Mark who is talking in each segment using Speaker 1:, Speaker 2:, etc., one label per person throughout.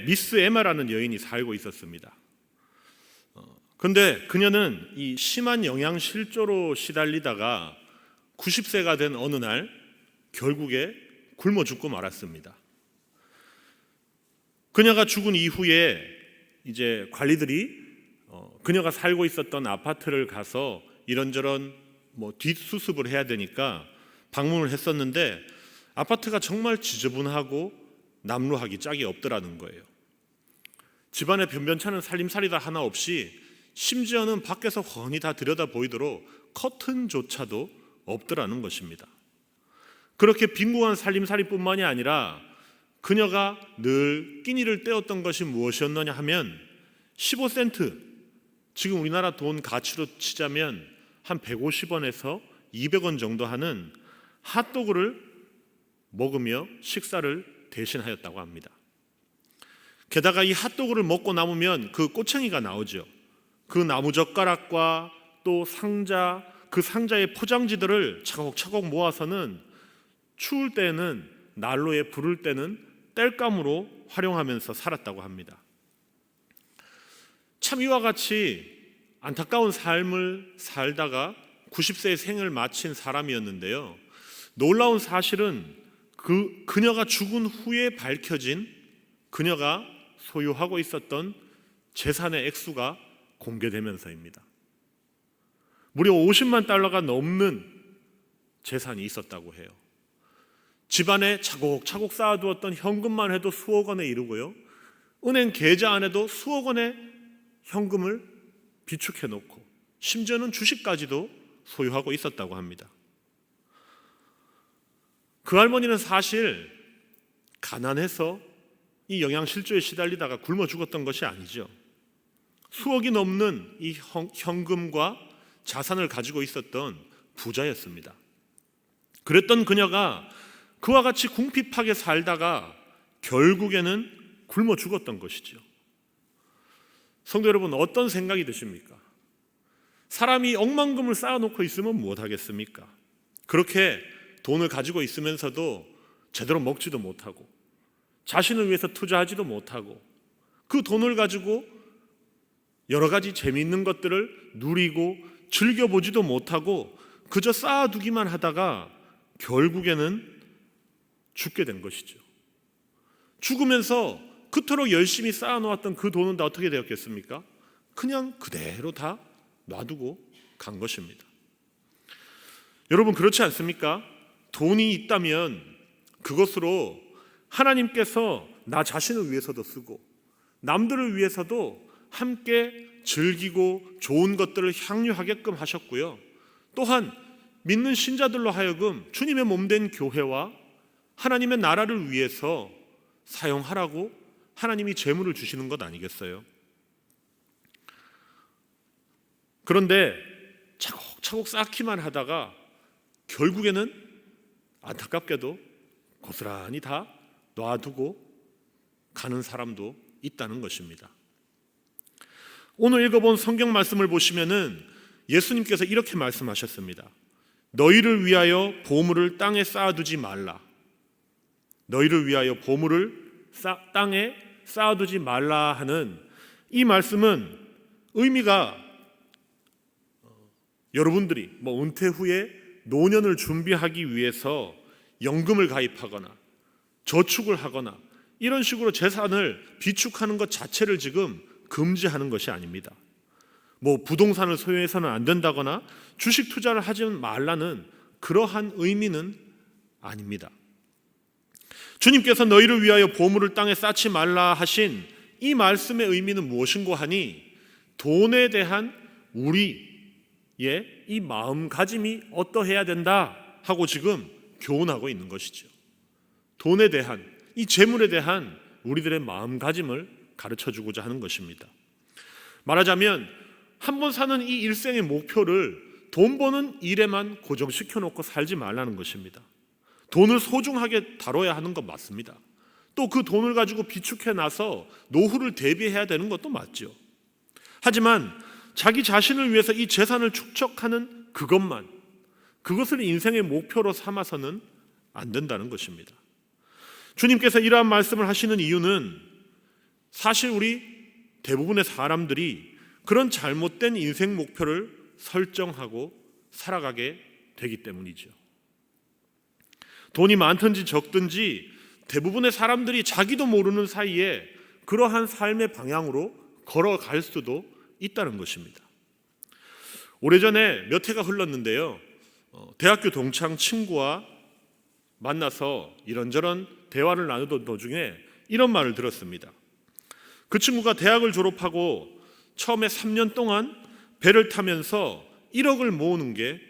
Speaker 1: 미스 에마라는 여인이 살고 있었습니다. 근데 그녀는 이 심한 영양실조로 시달리다가 90세가 된 어느 날 결국에 굶어 죽고 말았습니다. 그녀가 죽은 이후에 이제 관리들이 그녀가 살고 있었던 아파트를 가서 이런저런 뒷수습을 해야 되니까 방문을 했었는데 아파트가 정말 지저분하고 남루하기 짝이 없더라는 거예요. 집안에 변변찮은 살림살이다 하나 없이 심지어는 밖에서 훤히 다 들여다 보이도록 커튼조차도 없더라는 것입니다. 그렇게 빈궁한 살림살이뿐만이 아니라 그녀가 늘 끼니를 때웠던 것이 무엇이었느냐 하면 15센트, 지금 우리나라 돈 가치로 치자면 한 150원에서 200원 정도 하는 핫도그를 먹으며 식사를 대신하였다고 합니다. 게다가 이 핫도그를 먹고 남으면 그 꼬챙이가 나오죠. 그 나무젓가락과 또 상자, 그 상자의 포장지들을 차곡차곡 모아서는 추울 때는 난로에 부를 때는 땔감으로 활용하면서 살았다고 합니다. 참 이와 같이 안타까운 삶을 살다가 90세의 생을 마친 사람이었는데요. 놀라운 사실은 그녀가 죽은 후에 밝혀진 그녀가 소유하고 있었던 재산의 액수가 공개되면서입니다. 무려 50만 달러가 넘는 재산이 있었다고 해요. 집안에 차곡차곡 쌓아두었던 현금만 해도 수억 원에 이르고요. 은행 계좌 안에도 수억 원의 현금을 비축해 놓고 심지어는 주식까지도 소유하고 있었다고 합니다. 그 할머니는 사실 가난해서 이 영양실조에 시달리다가 굶어 죽었던 것이 아니죠. 수억이 넘는 이 현금과 자산을 가지고 있었던 부자였습니다. 그랬던 그녀가 그와 같이 궁핍하게 살다가 결국에는 굶어 죽었던 것이죠. 성도 여러분, 어떤 생각이 드십니까? 사람이 억만금을 쌓아놓고 있으면 무엇하겠습니까? 그렇게 돈을 가지고 있으면서도 제대로 먹지도 못하고 자신을 위해서 투자하지도 못하고 그 돈을 가지고 여러 가지 재미있는 것들을 누리고 즐겨보지도 못하고 그저 쌓아두기만 하다가 결국에는 죽게 된 것이죠. 죽으면서 그토록 열심히 쌓아놓았던 그 돈은 다 어떻게 되었겠습니까? 그냥 그대로 다 놔두고 간 것입니다. 여러분, 그렇지 않습니까? 돈이 있다면 그것으로 하나님께서 나 자신을 위해서도 쓰고 남들을 위해서도 함께 즐기고 좋은 것들을 향유하게끔 하셨고요. 또한 믿는 신자들로 하여금 주님의 몸된 교회와 하나님의 나라를 위해서 사용하라고 하나님이 재물을 주시는 것 아니겠어요? 그런데 차곡차곡 쌓기만 하다가 결국에는 안타깝게도 고스란히 다 놔두고 가는 사람도 있다는 것입니다. 오늘 읽어본 성경 말씀을 보시면은 예수님께서 이렇게 말씀하셨습니다. 너희를 위하여 보물을 땅에 쌓아두지 말라. 너희를 위하여 보물을 땅에 쌓아두지 말라 하는 이 말씀은 의미가 여러분들이 은퇴 후에 노년을 준비하기 위해서 연금을 가입하거나 저축을 하거나 이런 식으로 재산을 비축하는 것 자체를 지금 금지하는 것이 아닙니다. 부동산을 소유해서는 안 된다거나 주식 투자를 하지 말라는 그러한 의미는 아닙니다. 주님께서 너희를 위하여 보물을 땅에 쌓지 말라 하신 이 말씀의 의미는 무엇인고 하니 돈에 대한 우리의 이 마음가짐이 어떠해야 된다 하고 지금 교훈하고 있는 것이죠. 돈에 대한, 이 재물에 대한 우리들의 마음가짐을 가르쳐주고자 하는 것입니다. 말하자면 한 번 사는 이 일생의 목표를 돈 버는 일에만 고정시켜 놓고 살지 말라는 것입니다. 돈을 소중하게 다뤄야 하는 것 맞습니다. 또 그 돈을 가지고 비축해 놔서 노후를 대비해야 되는 것도 맞죠. 하지만 자기 자신을 위해서 이 재산을 축적하는 그것을 인생의 목표로 삼아서는 안 된다는 것입니다. 주님께서 이러한 말씀을 하시는 이유는 사실 우리 대부분의 사람들이 그런 잘못된 인생 목표를 설정하고 살아가게 되기 때문이죠. 돈이 많든지 적든지 대부분의 사람들이 자기도 모르는 사이에 그러한 삶의 방향으로 걸어갈 수도 있다는 것입니다. 오래전에 몇 해가 흘렀는데요. 대학교 동창 친구와 만나서 이런저런 대화를 나누던 도중에 이런 말을 들었습니다. 그 친구가 대학을 졸업하고 처음에 3년 동안 배를 타면서 1억을 모으는 게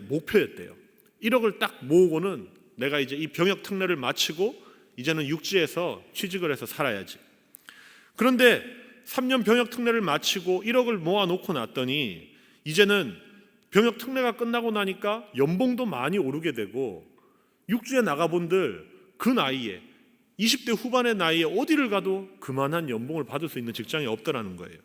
Speaker 1: 목표였대요. 1억을 딱 모으고는 내가 이제 이 병역 특례를 마치고 이제는 육지에서 취직을 해서 살아야지. 그런데 3년 병역 특례를 마치고 1억을 모아놓고 났더니 이제는 병역 특례가 끝나고 나니까 연봉도 많이 오르게 되고 육지에 나가본들 그 나이에 20대 후반의 나이에 어디를 가도 그만한 연봉을 받을 수 있는 직장이 없더라는 거예요.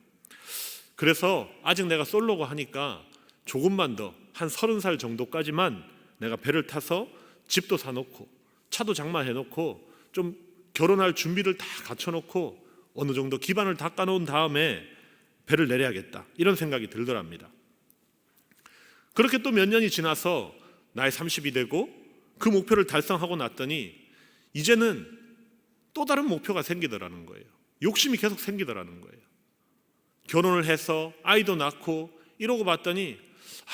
Speaker 1: 그래서 아직 내가 솔로고 하니까 조금만 더 한 30살 정도까지만 내가 배를 타서 집도 사놓고 차도 장만해놓고 좀 결혼할 준비를 다 갖춰놓고 어느 정도 기반을 닦아놓은 다음에 배를 내려야겠다, 이런 생각이 들더랍니다. 그렇게 또 몇 년이 지나서 나이 30이 되고 그 목표를 달성하고 났더니 이제는 또 다른 목표가 생기더라는 거예요. 욕심이 계속 생기더라는 거예요. 결혼을 해서 아이도 낳고 이러고 봤더니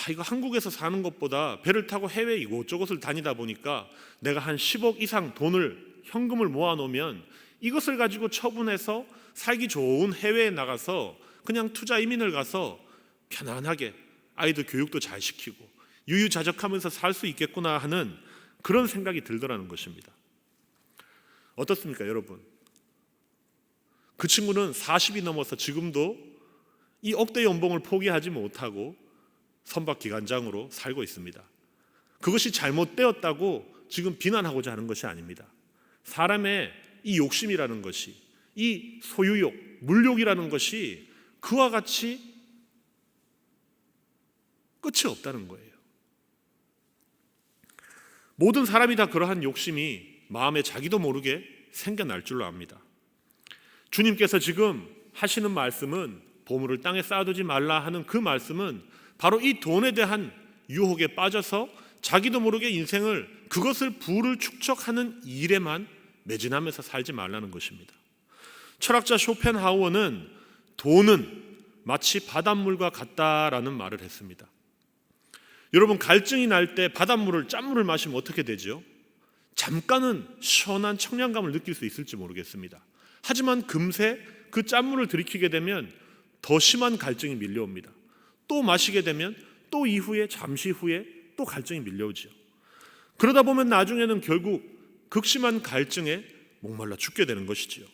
Speaker 1: 이거 한국에서 사는 것보다 배를 타고 해외 이곳저곳을 다니다 보니까 내가 한 10억 이상 현금을 모아놓으면 이것을 가지고 처분해서 살기 좋은 해외에 나가서 그냥 투자 이민을 가서 편안하게 아이들 교육도 잘 시키고 유유자적하면서 살 수 있겠구나 하는 그런 생각이 들더라는 것입니다. 어떻습니까, 여러분? 그 친구는 40이 넘어서 지금도 이 억대 연봉을 포기하지 못하고 선박기관장으로 살고 있습니다. 그것이 잘못되었다고 지금 비난하고자 하는 것이 아닙니다. 사람의 이 욕심이라는 것이, 이 소유욕, 물욕이라는 것이 그와 같이 끝이 없다는 거예요. 모든 사람이 다 그러한 욕심이 마음에 자기도 모르게 생겨날 줄로 압니다. 주님께서 지금 하시는 말씀은, 보물을 땅에 쌓아두지 말라 하는 그 말씀은 바로 이 돈에 대한 유혹에 빠져서 자기도 모르게 인생을, 그것을 부를 축적하는 일에만 매진하면서 살지 말라는 것입니다. 철학자 쇼펜하우어는 돈은 마치 바닷물과 같다라는 말을 했습니다. 여러분, 갈증이 날 때 바닷물을, 짠물을 마시면 어떻게 되죠? 잠깐은 시원한 청량감을 느낄 수 있을지 모르겠습니다. 하지만 금세 그 짠물을 들이키게 되면 더 심한 갈증이 밀려옵니다. 또 마시게 되면 또 이후에, 잠시 후에 또 갈증이 밀려오죠. 그러다 보면 나중에는 결국 극심한 갈증에 목말라 죽게 되는 것이지요.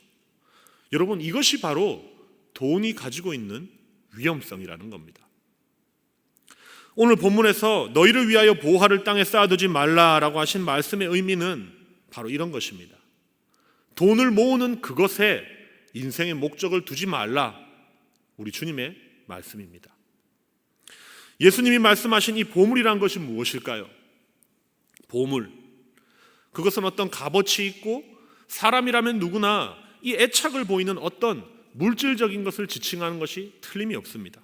Speaker 1: 여러분, 이것이 바로 돈이 가지고 있는 위험성이라는 겁니다. 오늘 본문에서 너희를 위하여 보화를 땅에 쌓아두지 말라라고 하신 말씀의 의미는 바로 이런 것입니다. 돈을 모으는 그것에 인생의 목적을 두지 말라, 우리 주님의 말씀입니다. 예수님이 말씀하신 이 보물이란 것이 무엇일까요? 보물, 그것은 어떤 값어치 있고 사람이라면 누구나 이 애착을 보이는 어떤 물질적인 것을 지칭하는 것이 틀림이 없습니다.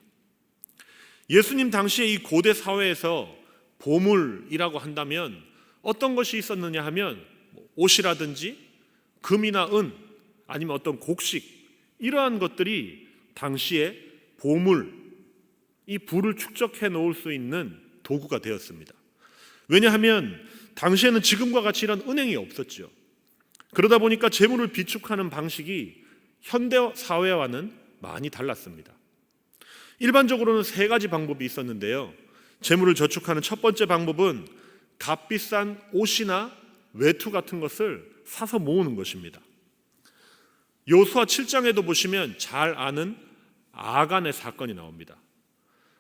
Speaker 1: 예수님 당시에 이 고대 사회에서 보물이라고 한다면 어떤 것이 있었느냐 하면 옷이라든지 금이나 은, 아니면 어떤 곡식, 이러한 것들이 당시에 보물, 이 부를 축적해 놓을 수 있는 도구가 되었습니다. 왜냐하면 당시에는 지금과 같이 이런 은행이 없었죠. 그러다 보니까 재물을 비축하는 방식이 현대 사회와는 많이 달랐습니다. 일반적으로는 3가지 방법이 있었는데요. 재물을 저축하는 첫 번째 방법은 값비싼 옷이나 외투 같은 것을 사서 모으는 것입니다. 여호수아 7장에도 보시면 잘 아는 아간의 사건이 나옵니다.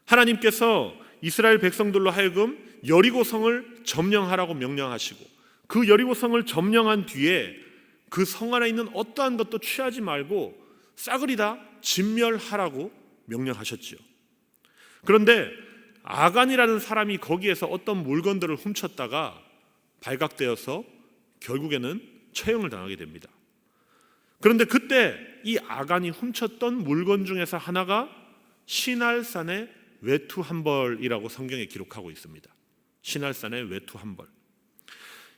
Speaker 1: 하나님께서 이스라엘 백성들로 하여금 여리고성을 점령하라고 명령하시고 그 여리고성을 점령한 뒤에 그 성 안에 있는 어떠한 것도 취하지 말고 싸그리 다 진멸하라고 명령하셨지요. 그런데 아간이라는 사람이 거기에서 어떤 물건들을 훔쳤다가 발각되어서 결국에는 처형을 당하게 됩니다. 그런데 그때 이 아간이 훔쳤던 물건 중에서 하나가 시날산의 외투 한 벌이라고 성경에 기록하고 있습니다. 시날산의 외투 한 벌.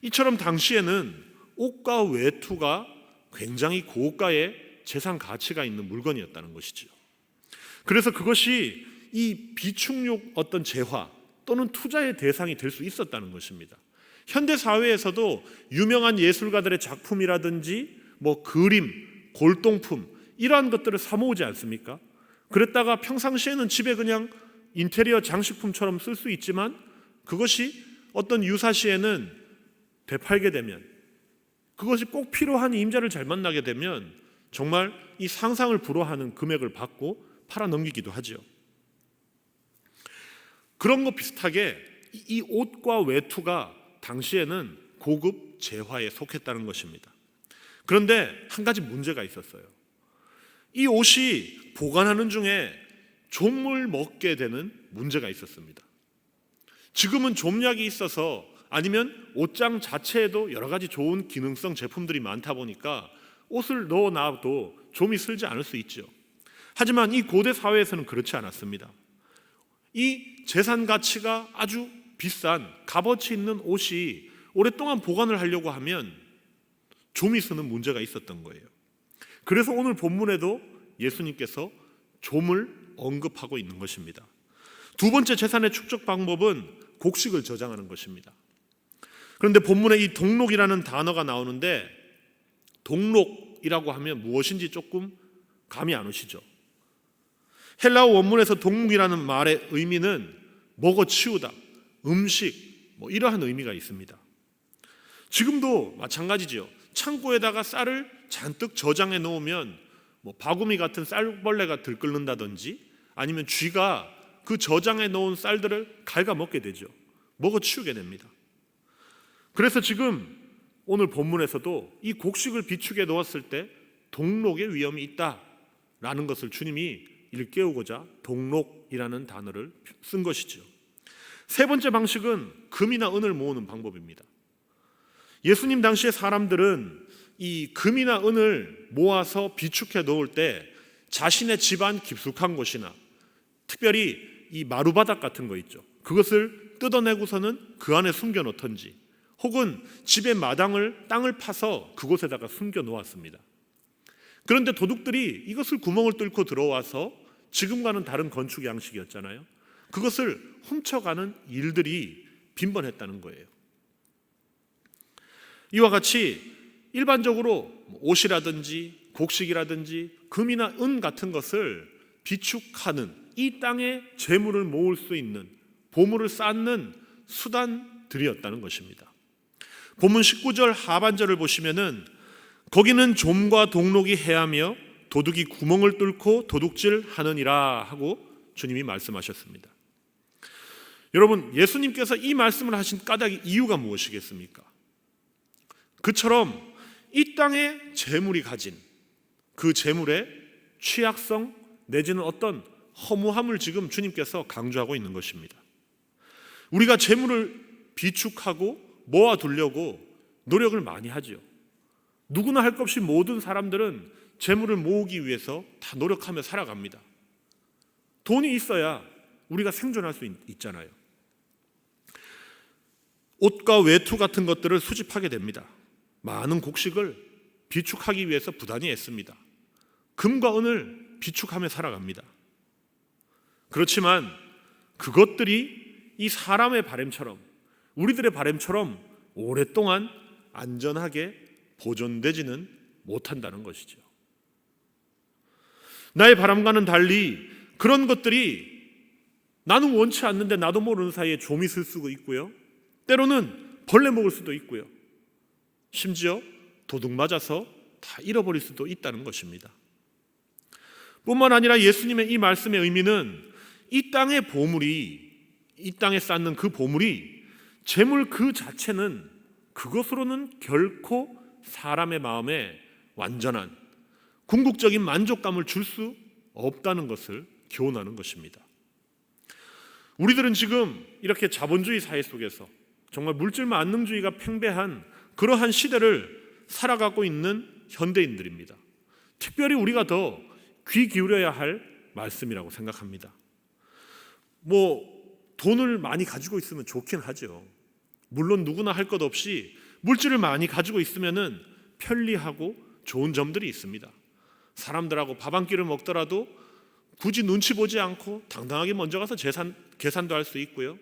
Speaker 1: 이처럼 당시에는 옷과 외투가 굉장히 고가의 재산 가치가 있는 물건이었다는 것이죠. 그래서 그것이 이 비축육 어떤 재화 또는 투자의 대상이 될 수 있었다는 것입니다. 현대 사회에서도 유명한 예술가들의 작품이라든지 그림, 골동품 이러한 것들을 사 모으지 않습니까? 그랬다가 평상시에는 집에 그냥 인테리어 장식품처럼 쓸 수 있지만 그것이 어떤 유사시에는 되팔게 되면, 그것이 꼭 필요한 임자를 잘 만나게 되면 정말 이 상상을 불허하는 금액을 받고 팔아 넘기기도 하죠. 그런 것 비슷하게 이 옷과 외투가 당시에는 고급 재화에 속했다는 것입니다. 그런데 한 가지 문제가 있었어요. 이 옷이 보관하는 중에 좀을 먹게 되는 문제가 있었습니다. 지금은 좀약이 있어서 아니면 옷장 자체에도 여러 가지 좋은 기능성 제품들이 많다 보니까 옷을 넣어놔도 좀이 슬지 않을 수 있죠. 하지만 이 고대 사회에서는 그렇지 않았습니다. 이 재산 가치가 아주 비싼 값어치 있는 옷이 오랫동안 보관을 하려고 하면 좀이 쓰는 문제가 있었던 거예요. 그래서 오늘 본문에도 예수님께서 좀을 언급하고 있는 것입니다. 두 번째 재산의 축적 방법은 곡식을 저장하는 것입니다. 그런데 본문에 이 동록이라는 단어가 나오는데, 동록이라고 하면 무엇인지 조금 감이 안 오시죠? 헬라어 원문에서 동록이라는 말의 의미는 먹어치우다, 음식, 이러한 의미가 있습니다. 지금도 마찬가지죠. 창고에다가 쌀을 잔뜩 저장해 놓으면 바구미 같은 쌀벌레가 들끓는다든지 아니면 쥐가 그 저장해 놓은 쌀들을 갉아먹게 되죠. 먹어치우게 됩니다. 그래서 지금 오늘 본문에서도 이 곡식을 비축해 놓았을 때 동록의 위험이 있다라는 것을 주님이 일깨우고자 동록이라는 단어를 쓴 것이죠. 세 번째 방식은 금이나 은을 모으는 방법입니다. 예수님 당시의 사람들은 이 금이나 은을 모아서 비축해 놓을 때 자신의 집안 깊숙한 곳이나 특별히 이 마루바닥 같은 거 있죠. 그것을 뜯어내고서는 그 안에 숨겨 놓던지 혹은 집의 땅을 파서 그곳에다가 숨겨 놓았습니다. 그런데 도둑들이 이것을 구멍을 뚫고 들어와서 지금과는 다른 건축 양식이었잖아요. 그것을 훔쳐가는 일들이 빈번했다는 거예요. 이와 같이 일반적으로 옷이라든지 곡식이라든지 금이나 은 같은 것을 비축하는, 이 땅에 재물을 모을 수 있는, 보물을 쌓는 수단들이었다는 것입니다. 본문 19절 하반절을 보시면은 거기는 좀과 동록이 해하며 도둑이 구멍을 뚫고 도둑질 하느니라 하고 주님이 말씀하셨습니다. 여러분, 예수님께서 이 말씀을 하신 까닭의 이유가 무엇이겠습니까? 그처럼 이 땅에 재물이 가진 그 재물의 취약성 내지는 어떤 허무함을 지금 주님께서 강조하고 있는 것입니다. 우리가 재물을 비축하고 모아두려고 노력을 많이 하죠. 누구나 할 것 없이 모든 사람들은 재물을 모으기 위해서 다 노력하며 살아갑니다. 돈이 있어야 우리가 생존할 수 있잖아요. 옷과 외투 같은 것들을 수집하게 됩니다. 많은 곡식을 비축하기 위해서 부단히 애씁니다. 금과 은을 비축하며 살아갑니다. 그렇지만 그것들이 이 사람의 바램처럼, 우리들의 바램처럼 오랫동안 안전하게 보존되지는 못한다는 것이죠. 나의 바람과는 달리 그런 것들이 나는 원치 않는데 나도 모르는 사이에 좀이 쓸 수도 있고요, 때로는 벌레 먹을 수도 있고요, 심지어 도둑 맞아서 다 잃어버릴 수도 있다는 것입니다. 뿐만 아니라 예수님의 이 말씀의 의미는 이 땅의 보물이, 이 땅에 쌓는 그 보물이, 재물 그 자체는 그것으로는 결코 사람의 마음에 완전한 궁극적인 만족감을 줄 수 없다는 것을 교훈하는 것입니다. 우리들은 지금 이렇게 자본주의 사회 속에서 정말 물질 만능주의가 팽배한 그러한 시대를 살아가고 있는 현대인들입니다. 특별히 우리가 더 귀 기울여야 할 말씀이라고 생각합니다. 돈을 많이 가지고 있으면 좋긴 하죠. 물론 누구나 할 것 없이 물질을 많이 가지고 있으면은 편리하고 좋은 점들이 있습니다. 사람들하고 밥 한 끼를 먹더라도 굳이 눈치 보지 않고 당당하게 먼저 가서 계산도 할 수 있고요.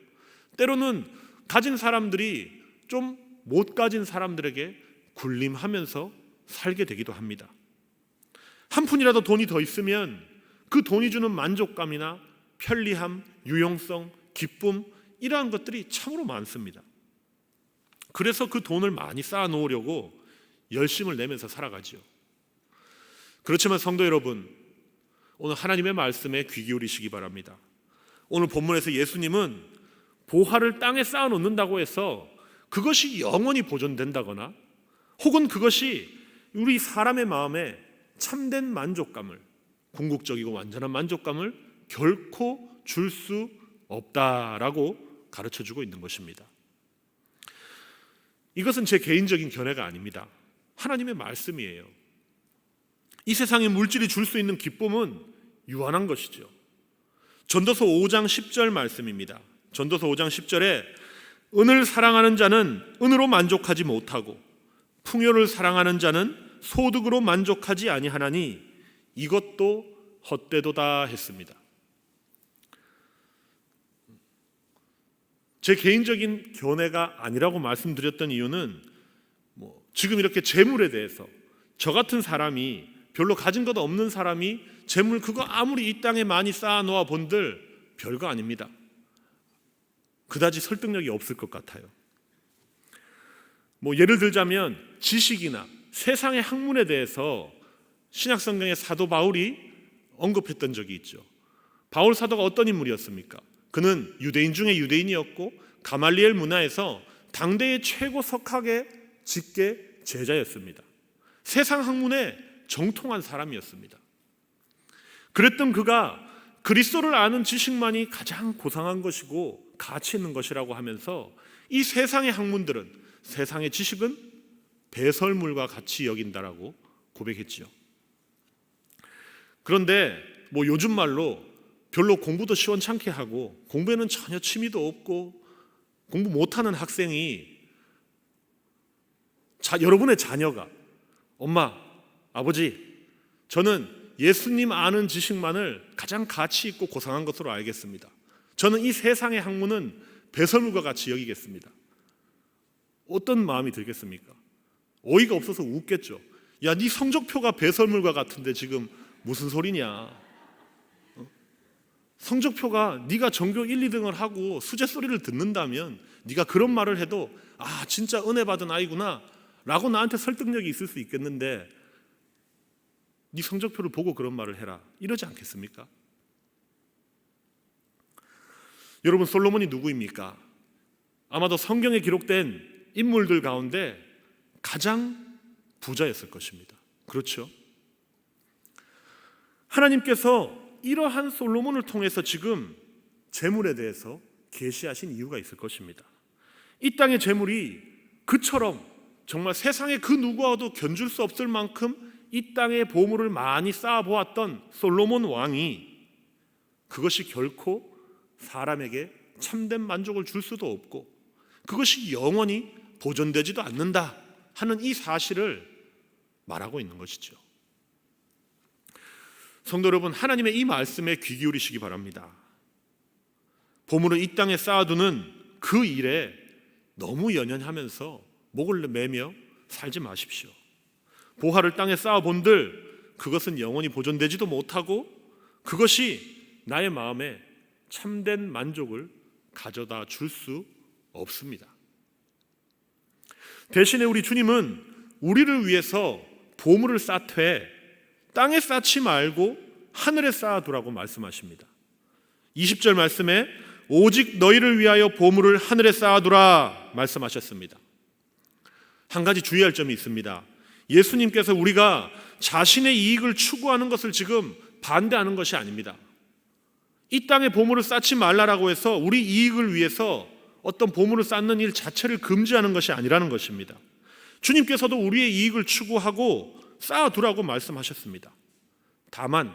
Speaker 1: 때로는 가진 사람들이 좀 못 가진 사람들에게 군림하면서 살게 되기도 합니다. 한 푼이라도 돈이 더 있으면 그 돈이 주는 만족감이나 편리함, 유용성, 기쁨, 이러한 것들이 참으로 많습니다. 그래서 그 돈을 많이 쌓아 놓으려고 열심을 내면서 살아가죠. 그렇지만 성도 여러분, 오늘 하나님의 말씀에 귀 기울이시기 바랍니다. 오늘 본문에서 예수님은 보화를 땅에 쌓아 놓는다고 해서 그것이 영원히 보존된다거나 혹은 그것이 우리 사람의 마음에 참된 만족감을, 궁극적이고 완전한 만족감을 결코 줄 수 없다라고 가르쳐주고 있는 것입니다. 이것은 제 개인적인 견해가 아닙니다. 하나님의 말씀이에요. 이 세상에 물질이 줄 수 있는 기쁨은 유한한 것이죠. 전도서 5장 10절 말씀입니다. 전도서 5장 10절에 은을 사랑하는 자는 은으로 만족하지 못하고 풍요를 사랑하는 자는 소득으로 만족하지 아니하나니 이것도 헛되도다 했습니다. 제 개인적인 견해가 아니라고 말씀드렸던 이유는 지금 이렇게 재물에 대해서 저 같은 사람이 별로 가진 것 없는 사람이 재물 그거 아무리 이 땅에 많이 쌓아 놓아 본들 별거 아닙니다. 그다지 설득력이 없을 것 같아요. 예를 들자면 지식이나 세상의 학문에 대해서 신약 성경의 사도 바울이 언급했던 적이 있죠. 바울 사도가 어떤 인물이었습니까? 그는 유대인 중에 유대인이었고 가말리엘 문화에서 당대의 최고 석학의 직계 제자였습니다. 세상 학문에 정통한 사람이었습니다. 그랬던 그가 그리스도를 아는 지식만이 가장 고상한 것이고 가치 있는 것이라고 하면서 이 세상의 학문들은, 세상의 지식은 배설물과 같이 여긴다라고 고백했지요. 그런데 요즘 말로 별로 공부도 시원찮게 하고 공부에는 전혀 취미도 없고 공부 못하는 학생이 여러분의 자녀가 엄마, 아버지, 저는 예수님 아는 지식만을 가장 가치 있고 고상한 것으로 알겠습니다. 저는 이 세상의 학문은 배설물과 같이 여기겠습니다. 어떤 마음이 들겠습니까? 어이가 없어서 웃겠죠. 야, 네 성적표가 배설물과 같은데 지금 무슨 소리냐? 성적표가 네가 전교 1, 2등을 하고 수제 소리를 듣는다면 네가 그런 말을 해도 진짜 은혜 받은 아이구나 라고 나한테 설득력이 있을 수 있겠는데 네 성적표를 보고 그런 말을 해라 이러지 않겠습니까? 여러분, 솔로몬이 누구입니까? 아마도 성경에 기록된 인물들 가운데 가장 부자였을 것입니다. 그렇죠? 하나님께서 이러한 솔로몬을 통해서 지금 재물에 대해서 계시하신 이유가 있을 것입니다. 이 땅의 재물이 그처럼 정말 세상에 그 누구와도 견줄 수 없을 만큼 이 땅에 보물을 많이 쌓아보았던 솔로몬 왕이 그것이 결코 사람에게 참된 만족을 줄 수도 없고 그것이 영원히 보존되지도 않는다 하는 이 사실을 말하고 있는 것이죠. 성도 여러분, 하나님의 이 말씀에 귀 기울이시기 바랍니다. 보물을 이 땅에 쌓아두는 그 일에 너무 연연하면서 목을 매며 살지 마십시오. 보화를 땅에 쌓아본들 그것은 영원히 보존되지도 못하고 그것이 나의 마음에 참된 만족을 가져다 줄 수 없습니다. 대신에 우리 주님은 우리를 위해서 보물을 쌓되 땅에 쌓지 말고 하늘에 쌓아두라고 말씀하십니다. 20절 말씀에 오직 너희를 위하여 보물을 하늘에 쌓아두라 말씀하셨습니다. 한 가지 주의할 점이 있습니다. 예수님께서 우리가 자신의 이익을 추구하는 것을 지금 반대하는 것이 아닙니다. 이 땅에 보물을 쌓지 말라라고 해서 우리 이익을 위해서 어떤 보물을 쌓는 일 자체를 금지하는 것이 아니라는 것입니다. 주님께서도 우리의 이익을 추구하고 쌓아두라고 말씀하셨습니다. 다만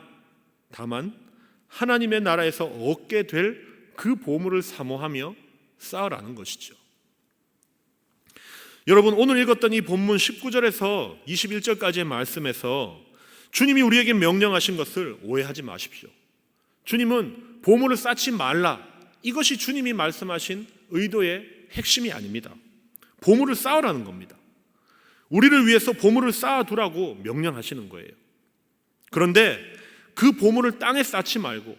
Speaker 1: 하나님의 나라에서 얻게 될 그 보물을 사모하며 쌓으라는 것이죠. 여러분, 오늘 읽었던 이 본문 19절에서 21절까지의 말씀에서 주님이 우리에게 명령하신 것을 오해하지 마십시오. 주님은 보물을 쌓지 말라, 이것이 주님이 말씀하신 의도의 핵심이 아닙니다. 보물을 쌓으라는 겁니다. 우리를 위해서 보물을 쌓아두라고 명령하시는 거예요. 그런데 그 보물을 땅에 쌓지 말고,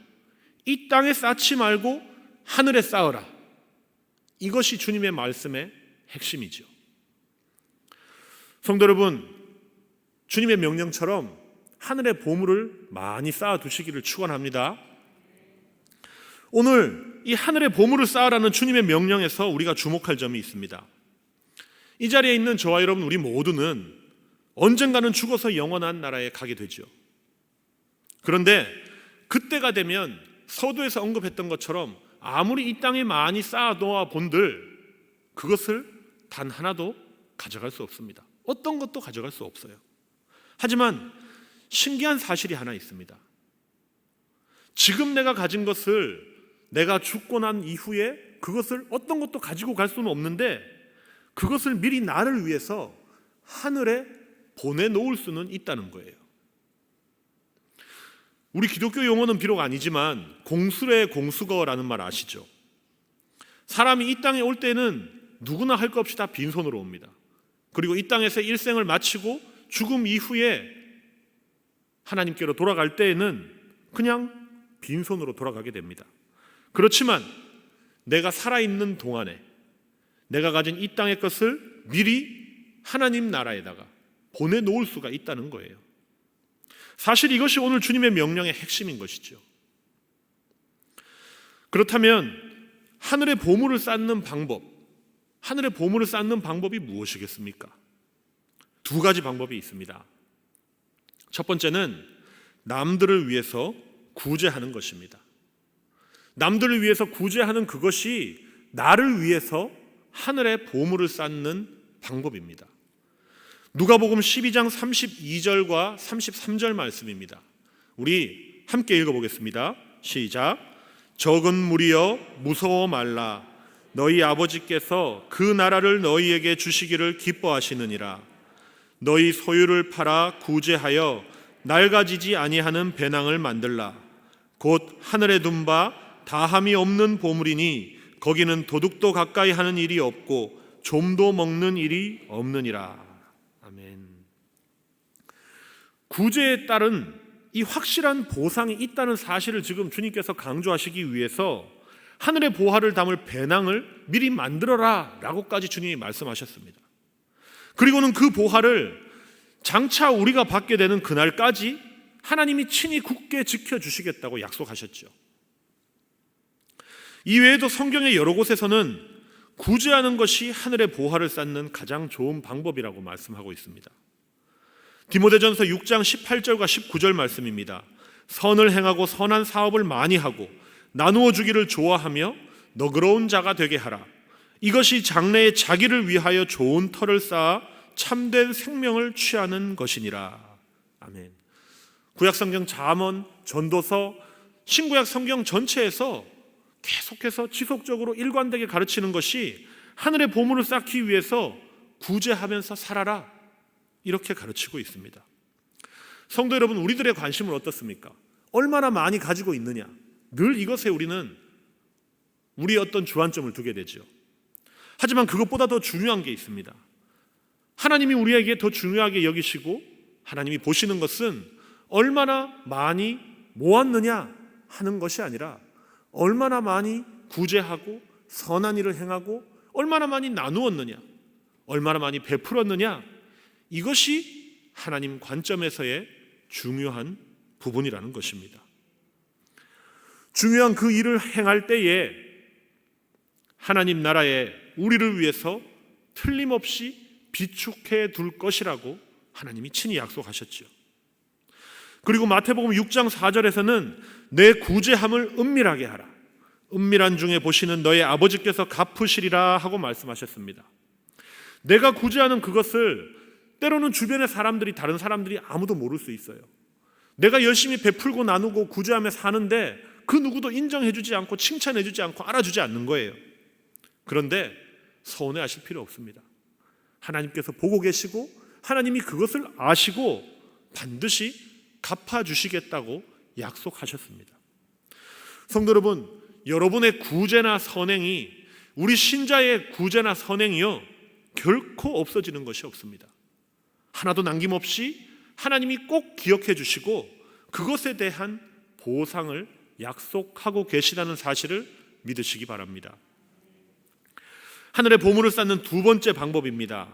Speaker 1: 이 땅에 쌓지 말고 하늘에 쌓으라, 이것이 주님의 말씀의 핵심이죠. 성도 여러분, 주님의 명령처럼 하늘의 보물을 많이 쌓아두시기를 축원합니다. 오늘 이 하늘의 보물을 쌓으라는 주님의 명령에서 우리가 주목할 점이 있습니다. 이 자리에 있는 저와 여러분, 우리 모두는 언젠가는 죽어서 영원한 나라에 가게 되죠. 그런데 그때가 되면 서두에서 언급했던 것처럼 아무리 이 땅에 많이 쌓아놓아 본들 그것을 단 하나도 가져갈 수 없습니다. 어떤 것도 가져갈 수 없어요. 하지만 신기한 사실이 하나 있습니다. 지금 내가 가진 것을 내가 죽고 난 이후에 그것을 어떤 것도 가지고 갈 수는 없는데 그것을 미리 나를 위해서 하늘에 보내놓을 수는 있다는 거예요. 우리 기독교 용어는 비록 아니지만 공수래 공수거라는 말 아시죠? 사람이 이 땅에 올 때는 누구나 할 것 없이 다 빈손으로 옵니다. 그리고 이 땅에서 일생을 마치고 죽음 이후에 하나님께로 돌아갈 때에는 그냥 빈손으로 돌아가게 됩니다. 그렇지만 내가 살아있는 동안에 내가 가진 이 땅의 것을 미리 하나님 나라에다가 보내놓을 수가 있다는 거예요. 사실 이것이 오늘 주님의 명령의 핵심인 것이죠. 그렇다면 하늘의 보물을 쌓는 방법이 무엇이겠습니까? 두 가지 방법이 있습니다. 첫 번째는 남들을 위해서 구제하는 것입니다. 남들을 위해서 구제하는 그것이 나를 위해서 하늘의 보물을 쌓는 방법입니다. 누가복음 12장 32절과 33절 말씀입니다. 우리 함께 읽어보겠습니다. 시작. 적은 무리여 무서워 말라. 너희 아버지께서 그 나라를 너희에게 주시기를 기뻐하시느니라. 너희 소유를 팔아 구제하여 낡아지지 아니하는 배낭을 만들라. 곧 하늘에 둔 바 다함이 없는 보물이니 거기는 도둑도 가까이 하는 일이 없고 좀도 먹는 일이 없느니라. 아멘. 구제에 따른 이 확실한 보상이 있다는 사실을 지금 주님께서 강조하시기 위해서 하늘의 보화를 담을 배낭을 미리 만들어라 라고까지 주님이 말씀하셨습니다. 그리고는 그 보화를 장차 우리가 받게 되는 그날까지 하나님이 친히 굳게 지켜주시겠다고 약속하셨죠. 이외에도 성경의 여러 곳에서는 구제하는 것이 하늘의 보화를 쌓는 가장 좋은 방법이라고 말씀하고 있습니다. 디모데전서 6장 18절과 19절 말씀입니다. 선을 행하고 선한 사업을 많이 하고 나누어 주기를 좋아하며 너그러운 자가 되게 하라. 이것이 장래에 자기를 위하여 좋은 터를 쌓아 참된 생명을 취하는 것이니라. 아멘. 구약성경 잠언, 전도서, 신구약 성경 전체에서 계속해서 지속적으로 일관되게 가르치는 것이 하늘의 보물을 쌓기 위해서 구제하면서 살아라, 이렇게 가르치고 있습니다. 성도 여러분, 우리들의 관심은 어떻습니까? 얼마나 많이 가지고 있느냐, 늘 이것에 우리는 우리의 어떤 주안점을 두게 되죠. 하지만 그것보다 더 중요한 게 있습니다. 하나님이 우리에게 더 중요하게 여기시고 하나님이 보시는 것은 얼마나 많이 모았느냐 하는 것이 아니라 얼마나 많이 구제하고 선한 일을 행하고 얼마나 많이 나누었느냐, 얼마나 많이 베풀었느냐, 이것이 하나님 관점에서의 중요한 부분이라는 것입니다. 중요한 그 일을 행할 때에 하나님 나라에 우리를 위해서 틀림없이 비축해 둘 것이라고 하나님이 친히 약속하셨죠. 그리고 마태복음 6장 4절에서는 내 구제함을 은밀하게 하라. 은밀한 중에 보시는 너의 아버지께서 갚으시리라 하고 말씀하셨습니다. 내가 구제하는 그것을 때로는 주변의 사람들이, 다른 사람들이 아무도 모를 수 있어요. 내가 열심히 베풀고 나누고 구제하며 사는데 그 누구도 인정해주지 않고 칭찬해주지 않고 알아주지 않는 거예요. 그런데 서운해하실 필요 없습니다. 하나님께서 보고 계시고 하나님이 그것을 아시고 반드시 갚아주시겠다고 약속하셨습니다. 성도 여러분, 여러분의 구제나 선행이, 우리 신자의 구제나 선행이요, 결코 없어지는 것이 없습니다. 하나도 남김없이 하나님이 꼭 기억해 주시고 그것에 대한 보상을 약속하고 계시다는 사실을 믿으시기 바랍니다. 하늘의 보물을 쌓는 두 번째 방법입니다.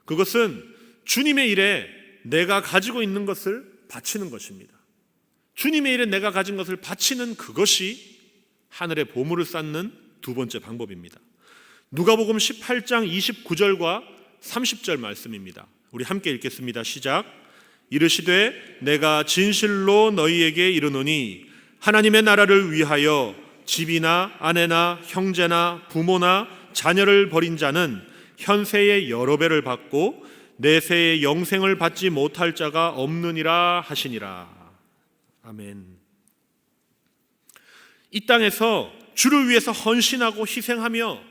Speaker 1: 그것은 주님의 일에 내가 가지고 있는 것을 바치는 것입니다. 주님의 일에 내가 가진 것을 바치는 그것이 하늘의 보물을 쌓는 두 번째 방법입니다. 누가복음 18장 29절과 30절 말씀입니다. 우리 함께 읽겠습니다. 시작. 이르시되 내가 진실로 너희에게 이르노니 하나님의 나라를 위하여 집이나 아내나 형제나 부모나 자녀를 버린 자는 현세의 여러 배를 받고 내세의 영생을 받지 못할 자가 없느니라 하시니라. 아멘. 이 땅에서 주를 위해서 헌신하고 희생하며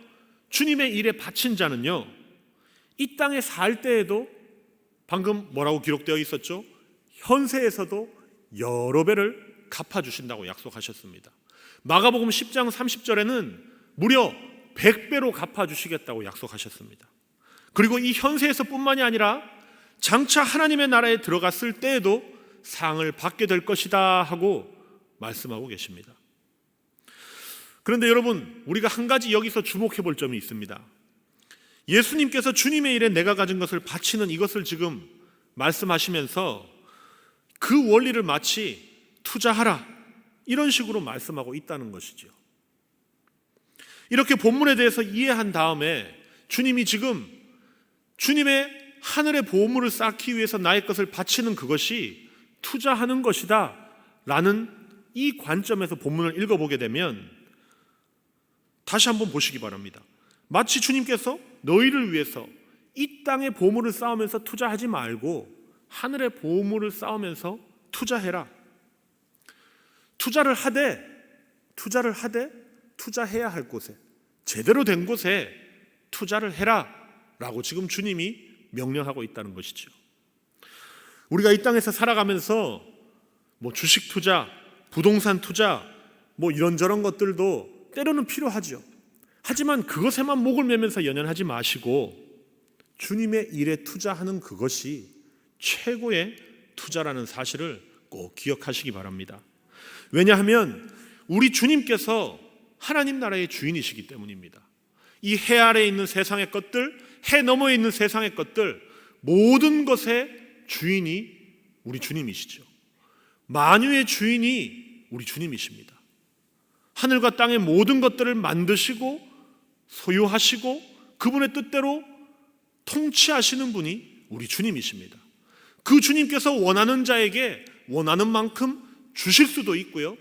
Speaker 1: 주님의 일에 바친 자는요, 이 땅에 살 때에도 방금 뭐라고 기록되어 있었죠? 현세에서도 여러 배를 갚아주신다고 약속하셨습니다. 마가복음 10장 30절에는 무려 100배로 갚아주시겠다고 약속하셨습니다. 그리고 이 현세에서 뿐만이 아니라 장차 하나님의 나라에 들어갔을 때에도 상을 받게 될 것이다 하고 말씀하고 계십니다. 그런데 여러분, 우리가 한 가지 여기서 주목해 볼 점이 있습니다. 예수님께서 주님의 일에 내가 가진 것을 바치는 이것을 지금 말씀하시면서 그 원리를 마치 투자하라 이런 식으로 말씀하고 있다는 것이죠. 이렇게 본문에 대해서 이해한 다음에 주님이 지금 주님의 하늘의 보물을 쌓기 위해서 나의 것을 바치는 그것이 투자하는 것이다 라는 이 관점에서 본문을 읽어보게 되면 다시 한번 보시기 바랍니다. 마치 주님께서 너희를 위해서 이 땅의 보물을 쌓으면서 투자하지 말고 하늘의 보물을 쌓으면서 투자해라. 투자를 하되 투자해야 할 곳에, 제대로 된 곳에 투자를 해라 라고 지금 주님이 명령하고 있다는 것이죠. 우리가 이 땅에서 살아가면서 뭐 주식 투자, 부동산 투자, 뭐 이런저런 것들도 때로는 필요하죠. 하지만 그것에만 목을 매면서 연연하지 마시고 주님의 일에 투자하는 그것이 최고의 투자라는 사실을 꼭 기억하시기 바랍니다. 왜냐하면 우리 주님께서 하나님 나라의 주인이시기 때문입니다. 이 해 아래에 있는 세상의 것들, 해 너머에 있는 세상의 것들, 모든 것의 주인이 우리 주님이시죠. 만유의 주인이 우리 주님이십니다. 하늘과 땅의 모든 것들을 만드시고 소유하시고 그분의 뜻대로 통치하시는 분이 우리 주님이십니다. 그 주님께서 원하는 자에게 원하는 만큼 주실 수도 있고요,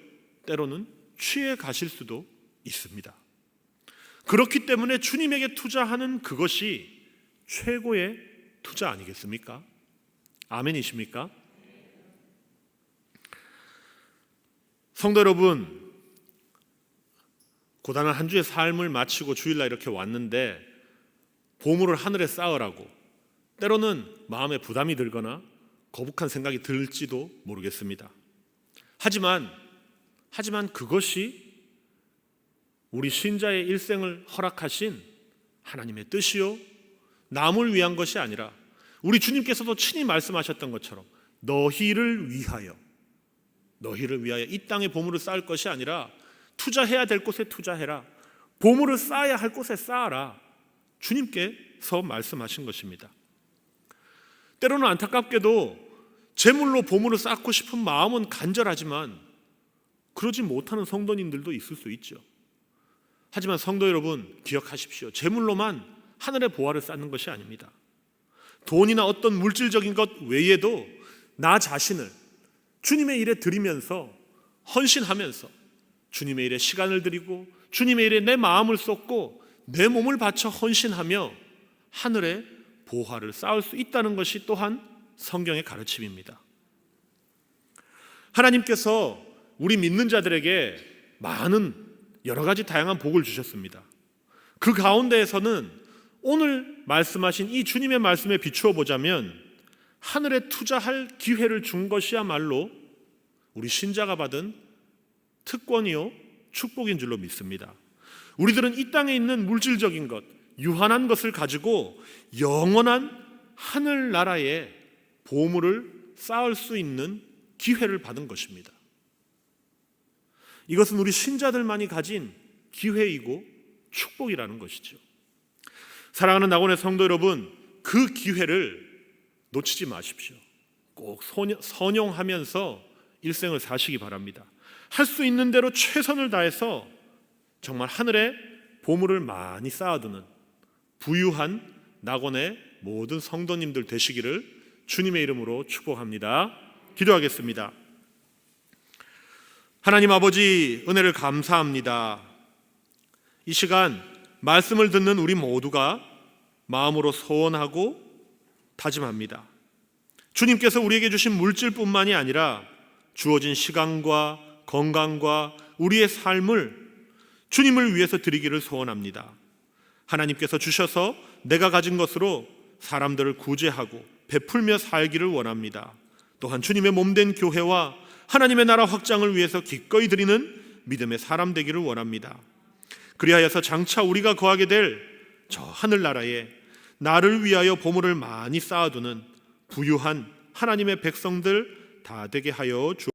Speaker 1: 때로는 취해 가실 수도 있습니다. 그렇기 때문에 주님에게 투자하는 그것이 최고의 투자 아니겠습니까? 아멘이십니까? 성도 여러분, 고단한 한 주의 삶을 마치고 주일날 이렇게 왔는데 보물을 하늘에 쌓으라고 때로는 마음에 부담이 들거나 거북한 생각이 들지도 모르겠습니다. 하지만 그것이 우리 신자의 일생을 허락하신 하나님의 뜻이요, 남을 위한 것이 아니라 우리 주님께서도 친히 말씀하셨던 것처럼 너희를 위하여 이 땅에 보물을 쌓을 것이 아니라 투자해야 될 곳에 투자해라, 보물을 쌓아야 할 곳에 쌓아라, 주님께서 말씀하신 것입니다. 때로는 안타깝게도 재물로 보물을 쌓고 싶은 마음은 간절하지만 그러지 못하는 성도님들도 있을 수 있죠. 하지만 성도 여러분, 기억하십시오. 재물로만 하늘의 보화를 쌓는 것이 아닙니다. 돈이나 어떤 물질적인 것 외에도 나 자신을 주님의 일에 드리면서 헌신하면서 주님의 일에 시간을 드리고 주님의 일에 내 마음을 쏟고 내 몸을 바쳐 헌신하며 하늘의 보화를 쌓을 수 있다는 것이 또한 성경의 가르침입니다. 하나님께서 우리 믿는 자들에게 많은 여러 가지 다양한 복을 주셨습니다. 그 가운데에서는 오늘 말씀하신 이 주님의 말씀에 비추어 보자면 하늘에 투자할 기회를 준 것이야말로 우리 신자가 받은 특권이요 축복인 줄로 믿습니다. 우리들은 이 땅에 있는 물질적인 것, 유한한 것을 가지고 영원한 하늘나라의 보물을 쌓을 수 있는 기회를 받은 것입니다. 이것은 우리 신자들만이 가진 기회이고 축복이라는 것이죠. 사랑하는 낙원의 성도 여러분, 그 기회를 놓치지 마십시오. 꼭 선용하면서 일생을 사시기 바랍니다. 할 수 있는 대로 최선을 다해서 정말 하늘에 보물을 많이 쌓아두는 부유한 낙원의 모든 성도님들 되시기를 주님의 이름으로 축복합니다. 기도하겠습니다. 하나님 아버지, 은혜를 감사합니다. 이 시간 말씀을 듣는 우리 모두가 마음으로 소원하고 다짐합니다. 주님께서 우리에게 주신 물질뿐만이 아니라 주어진 시간과 건강과 우리의 삶을 주님을 위해서 드리기를 소원합니다. 하나님께서 주셔서 내가 가진 것으로 사람들을 구제하고 베풀며 살기를 원합니다. 또한 주님의 몸된 교회와 하나님의 나라 확장을 위해서 기꺼이 드리는 믿음의 사람 되기를 원합니다. 그리하여서 장차 우리가 거하게 될 저 하늘나라에 나를 위하여 보물을 많이 쌓아두는 부유한 하나님의 백성들 다 되게 하여 주옵소서.